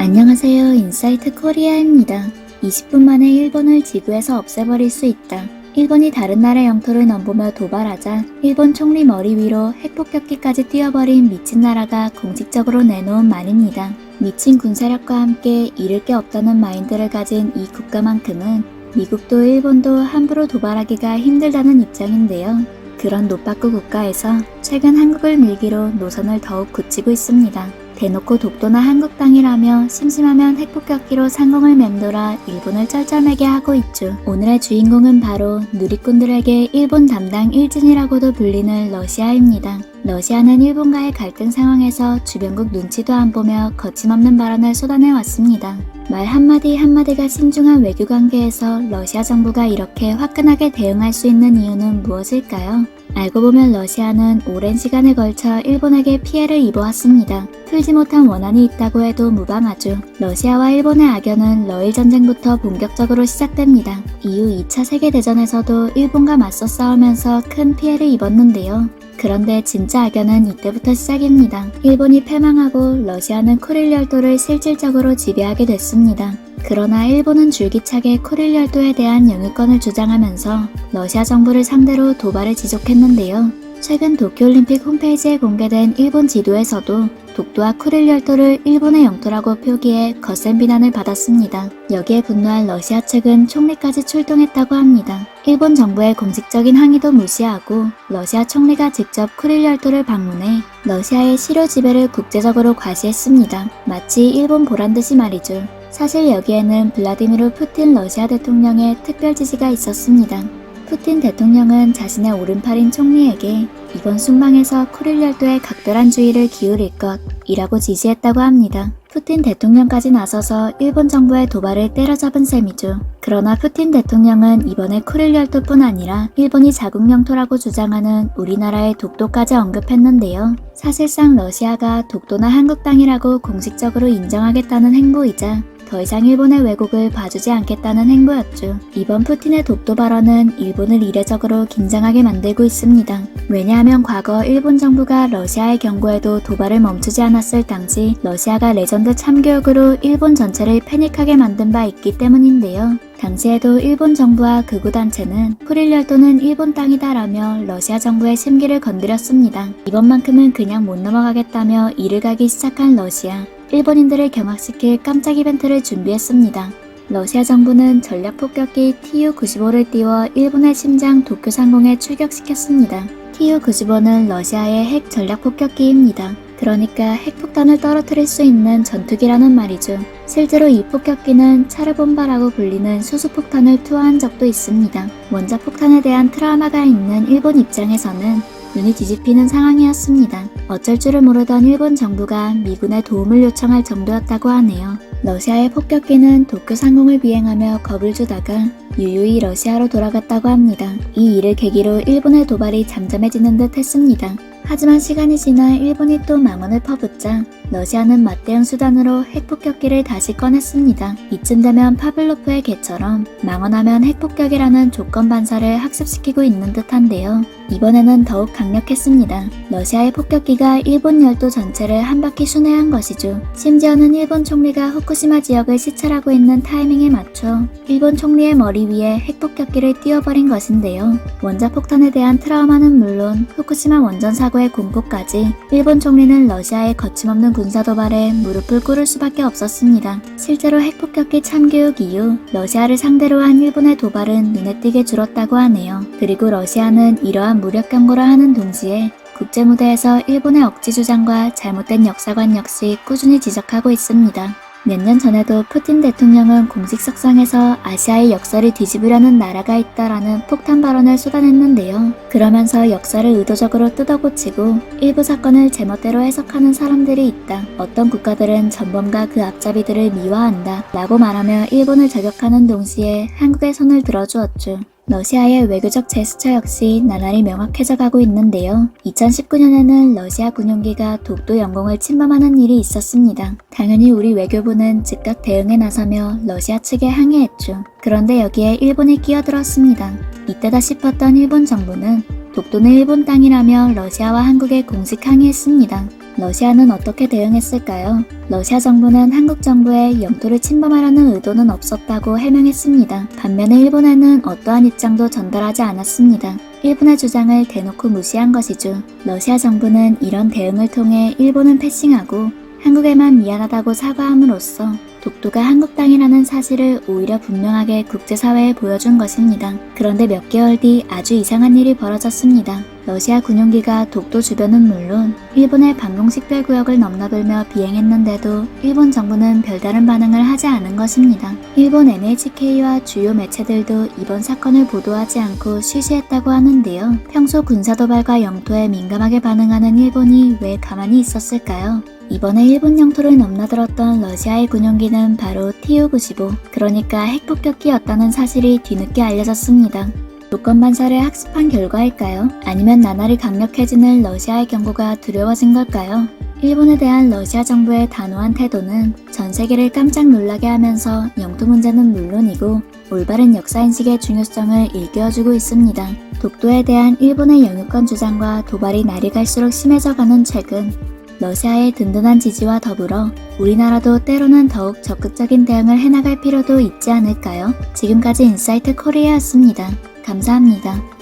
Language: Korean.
안녕하세요. 인사이트 코리아입니다. 20분 만에 일본을 지구에서 없애버릴 수 있다. 일본이 다른 나라 영토를 넘보며 도발하자 일본 총리 머리 위로 핵폭격기까지 띄워버린 미친 나라가 공식적으로 내놓은 말입니다. 미친 군사력과 함께 잃을 게 없다는 마인드를 가진 이 국가만큼은 미국도 일본도 함부로 도발하기가 힘들다는 입장인데요. 그런 노빠꾸 국가에서 최근 한국을 밀기로 노선을 더욱 굳히고 있습니다. 대놓고 독도나 한국 땅이라며 심심하면 핵폭격기로 상공을 맴돌아 일본을 쩔쩔매게 하고 있죠. 오늘의 주인공은 바로 누리꾼들에게 일본 담당 일진이라고도 불리는 러시아입니다. 러시아는 일본과의 갈등 상황에서 주변국 눈치도 안 보며 거침없는 발언을 쏟아내왔습니다. 말 한마디 한마디가 신중한 외교 관계에서 러시아 정부가 이렇게 화끈하게 대응할 수 있는 이유는 무엇일까요? 알고 보면 러시아는 오랜 시간을 걸쳐 일본에게 피해를 입어왔습니다. 풀지 못한 원한이 있다고 해도 무방하죠. 러시아와 일본의 악연은 러일 전쟁부터 본격적으로 시작됩니다. 이후 2차 세계대전에서도 일본과 맞서 싸우면서 큰 피해를 입었는데요. 그런데 진짜 악연은 이때부터 시작입니다. 일본이 패망하고 러시아는 쿠릴 열도를 실질적으로 지배하게 됐습니다. 그러나 일본은 줄기차게 쿠릴 열도에 대한 영유권을 주장하면서 러시아 정부를 상대로 도발을 지속했는데요. 최근 도쿄올림픽 홈페이지에 공개된 일본 지도에서도 독도와 쿠릴 열도를 일본의 영토라고 표기해 거센 비난을 받았습니다. 여기에 분노한 러시아 측은 총리까지 출동했다고 합니다. 일본 정부의 공식적인 항의도 무시하고 러시아 총리가 직접 쿠릴 열도를 방문해 러시아의 실효 지배를 국제적으로 과시했습니다. 마치 일본 보란듯이 말이죠. 사실 여기에는 블라디미르 푸틴 러시아 대통령의 특별 지시가 있었습니다. 푸틴 대통령은 자신의 오른팔인 총리에게 이번 순방에서 쿠릴 열도에 각별한 주의를 기울일 것이라고 지시했다고 합니다. 푸틴 대통령까지 나서서 일본 정부의 도발을 때려잡은 셈이죠. 그러나 푸틴 대통령은 이번에 쿠릴 열도뿐 아니라 일본이 자국 영토라고 주장하는 우리나라의 독도까지 언급했는데요. 사실상 러시아가 독도나 한국 땅이라고 공식적으로 인정하겠다는 행보이자 더 이상 일본의 왜곡을 봐주지 않겠다는 행보였죠. 이번 푸틴의 독도 발언은 일본을 이례적으로 긴장하게 만들고 있습니다. 왜냐하면 과거 일본 정부가 러시아의 경고에도 도발을 멈추지 않았을 당시 러시아가 레전드 참교육으로 일본 전체를 패닉하게 만든 바 있기 때문인데요. 당시에도 일본 정부와 극우단체는 쿠릴 열도는 일본 땅이다라며 러시아 정부의 심기를 건드렸습니다. 이번만큼은 그냥 못 넘어가겠다며 이를 가기 시작한 러시아. 일본인들을 경악시킬 깜짝 이벤트를 준비했습니다. 러시아 정부는 전략 폭격기 Tu-95를 띄워 일본의 심장 도쿄 상공에 출격시켰습니다. Tu-95는 러시아의 핵 전략 폭격기입니다. 그러니까 핵폭탄을 떨어뜨릴 수 있는 전투기라는 말이죠. 실제로 이 폭격기는 차르본바라고 불리는 수소폭탄을 투하한 적도 있습니다. 원자 폭탄에 대한 트라우마가 있는 일본 입장에서는 눈이 뒤집히는 상황이었습니다. 어쩔 줄을 모르던 일본 정부가 미군의 도움을 요청할 정도였다고 하네요. 러시아의 폭격기는 도쿄 상공을 비행하며 겁을 주다가 유유히 러시아로 돌아갔다고 합니다. 이 일을 계기로 일본의 도발이 잠잠해지는 듯 했습니다. 하지만 시간이 지나 일본이 또 망언을 퍼붓자 러시아는 맞대응 수단으로 핵폭격기를 다시 꺼냈습니다. 이쯤 되면 파블로프의 개처럼 망언하면 핵폭격이라는 조건 반사를 학습시키고 있는 듯한데요. 이번에는 더욱 강력했습니다. 러시아의 폭격기가 일본 열도 전체를 한 바퀴 순회한 것이죠. 심지어는 일본 총리가 후쿠시마 지역을 시찰하고 있는 타이밍에 맞춰 일본 총리의 머리 위에 핵폭격기를 띄워버린 것인데요. 원자폭탄에 대한 트라우마는 물론 후쿠시마 원전 사고의 공포까지 일본 총리는 러시아의 거침없는 군사도발에 무릎을 꿇을 수밖에 없었습니다. 실제로 핵폭격기 참교육 이후 러시아를 상대로 한 일본의 도발은 눈에 띄게 줄었다고 하네요. 그리고 러시아는 이러한 무력 경고를 하는 동시에 국제무대에서 일본의 억지 주장과 잘못된 역사관 역시 꾸준히 지적하고 있습니다. 몇 년 전에도 푸틴 대통령은 공식 석상에서 아시아의 역사를 뒤집으려는 나라가 있다라는 폭탄 발언을 쏟아냈는데요. 그러면서 역사를 의도적으로 뜯어고치고 일부 사건을 제멋대로 해석하는 사람들이 있다. 어떤 국가들은 전범과 그 앞잡이들을 미화한다 라고 말하며 일본을 저격하는 동시에 한국의 손을 들어주었죠. 러시아의 외교적 제스처 역시 나날이 명확해져 가고 있는데요. 2019년에는 러시아 군용기가 독도 영공을 침범하는 일이 있었습니다. 당연히 우리 외교부는 즉각 대응에 나서며 러시아 측에 항의했죠. 그런데 여기에 일본이 끼어들었습니다. 이때다 싶었던 일본 정부는 독도는 일본 땅이라며 러시아와 한국에 공식 항의했습니다. 러시아는 어떻게 대응했을까요? 러시아 정부는 한국 정부의 영토를 침범하려는 의도는 없었다고 해명했습니다. 반면에 일본에는 어떠한 입장도 전달하지 않았습니다. 일본의 주장을 대놓고 무시한 것이죠. 러시아 정부는 이런 대응을 통해 일본은 패싱하고 한국에만 미안하다고 사과함으로써 독도가 한국 땅이라는 사실을 오히려 분명하게 국제사회에 보여준 것입니다. 그런데 몇 개월 뒤 아주 이상한 일이 벌어졌습니다. 러시아 군용기가 독도 주변은 물론 일본의 방공식별구역을 넘나들며 비행했는데도 일본 정부는 별다른 반응을 하지 않은 것입니다. 일본 NHK와 주요 매체들도 이번 사건을 보도하지 않고 쉬쉬했다고 하는데요. 평소 군사도발과 영토에 민감하게 반응하는 일본이 왜 가만히 있었을까요? 이번에 일본 영토를 넘나들었던 러시아의 군용기는 바로 Tu-95, 그러니까 핵폭격기였다는 사실이 뒤늦게 알려졌습니다. 조건 반사를 학습한 결과일까요? 아니면 나날이 강력해지는 러시아의 경고가 두려워진 걸까요? 일본에 대한 러시아 정부의 단호한 태도는 전 세계를 깜짝 놀라게 하면서 영토 문제는 물론이고 올바른 역사인식의 중요성을 일깨워주고 있습니다. 독도에 대한 일본의 영유권 주장과 도발이 날이 갈수록 심해져가는 최근, 러시아의 든든한 지지와 더불어 우리나라도 때로는 더욱 적극적인 대응을 해나갈 필요도 있지 않을까요? 지금까지 인사이트 코리아였습니다. 감사합니다.